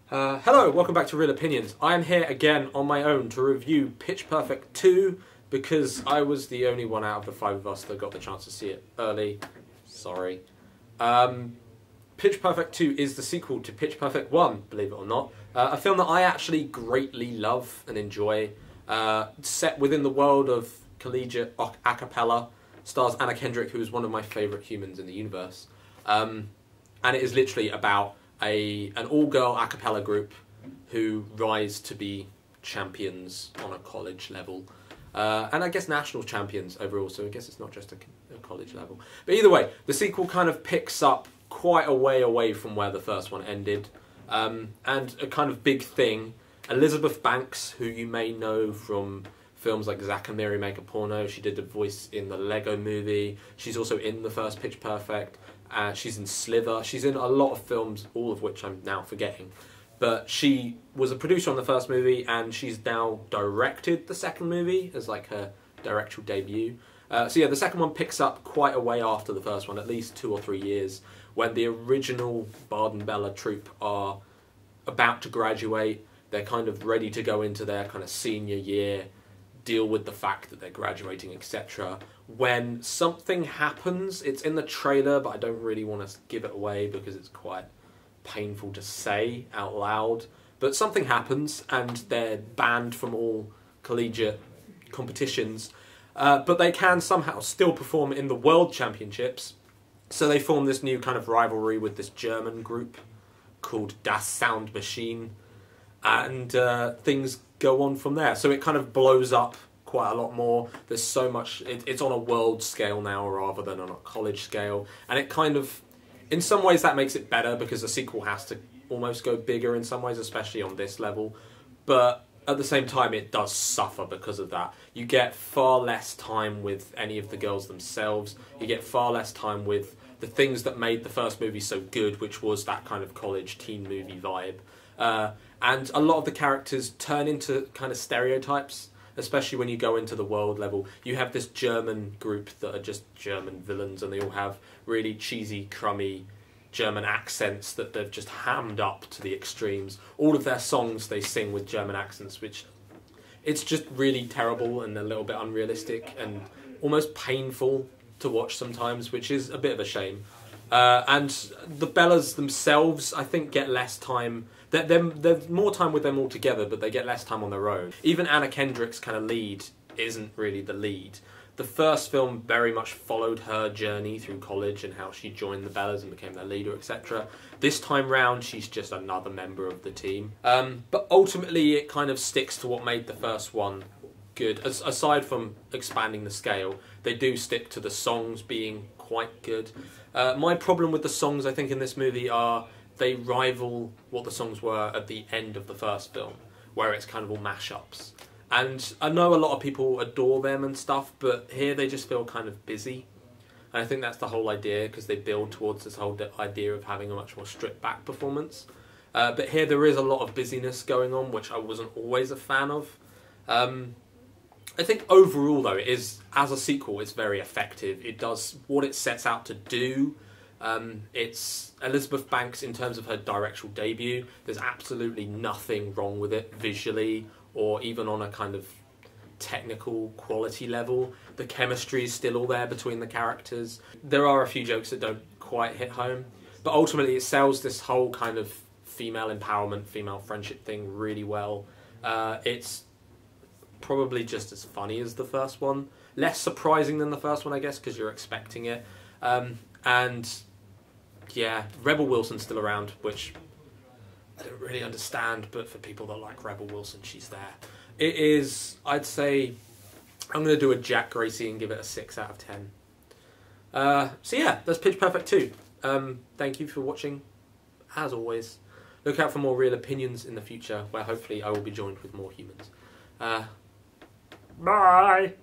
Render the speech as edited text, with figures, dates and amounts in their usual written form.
Hello, welcome back to Real Opinions. I am here again on my own to review Pitch Perfect 2 because I was the only one out of the five of us that got the chance to see it early. Sorry. Pitch Perfect 2 is the sequel to Pitch Perfect 1, believe it or not. A film that I actually greatly love and enjoy. Set within the world of collegiate a cappella, stars Anna Kendrick, who is one of my favourite humans in the universe. And it is literally about an all-girl a cappella group who rise to be champions on a college level. And I guess national champions overall, so I guess it's not just a college level. But either way, the sequel kind of picks up quite a way away from where the first one ended. And a kind of big thing, Elizabeth Banks, who you may know from films like Zack and Miri Make a Porno. She did a voice in the Lego Movie. She's also in the first Pitch Perfect. She's in Slither. She's in a lot of films, all of which I'm now forgetting. But she was a producer on the first movie, and she's now directed the second movie as like her directorial debut. So yeah, the second one picks up quite a way after the first one, at least 2 or 3 years, when the original Bard and Bella troupe are about to graduate. They're kind of ready to go into their kind of senior year, deal with the fact that they're graduating, etc. When something happens, it's in the trailer, but I don't really want to give it away because it's quite painful to say out loud. But something happens and they're banned from all collegiate competitions, but they can somehow still perform in the World Championships. So they form this new kind of rivalry with this German group called Das Sound Machine, and things go on from there. So it kind of blows up quite a lot more. There's so much, it's on a world scale now rather than on a college scale, and it kind of, in some ways that makes it better because the sequel has to almost go bigger in some ways, especially on this level, but at the same time it does suffer because of that. You get far less time with any of the girls themselves, you get far less time with the things that made the first movie so good, which was that kind of college teen movie vibe. And a lot of the characters turn into kind of stereotypes, especially when you go into the world level. You have this German group that are just German villains, and they all have really cheesy, crummy German accents that they've just hammed up to the extremes. All of their songs they sing with German accents, which it's just really terrible and a little bit unrealistic and almost painful to watch sometimes, which is a bit of a shame. And the Bellas themselves, I think, get less time. There's more time with them all together, but they get less time on their own. Even Anna Kendrick's kind of lead isn't really the lead. The first film very much followed her journey through college and how she joined the Bellas and became their leader, etc. This time round, she's just another member of the team. But ultimately, it kind of sticks to what made the first one good. Aside from expanding the scale, they do stick to the songs being quite good. My problem with the songs, I think, in this movie are they rival what the songs were at the end of the first film, where it's kind of all mashups. And I know a lot of people adore them and stuff, but here they just feel kind of busy. And I think that's the whole idea, because they build towards this whole idea of having a much more stripped-back performance. But here there is a lot of busyness going on, which I wasn't always a fan of. I think overall, though, it is, as a sequel, it's very effective. It does what it sets out to do. It's Elizabeth Banks in terms of her directorial debut. There's absolutely nothing wrong with it visually or even on a kind of technical quality level. The chemistry is still all there between the characters. There are a few jokes that don't quite hit home, but ultimately it sells this whole kind of female empowerment, female friendship thing really well. It's probably just as funny as the first one. Less surprising than the first one, I guess, because you're expecting it. And yeah, Rebel Wilson's still around, which I don't really understand, but for people that like Rebel Wilson, she's there. It is, I'd say, I'm going to do a Jack Gracie and give it a 6 out of 10. So yeah, that's Pitch Perfect 2. Thank you for watching, as always. Look out for more Real Opinions in the future, where hopefully I will be joined with more humans. Bye!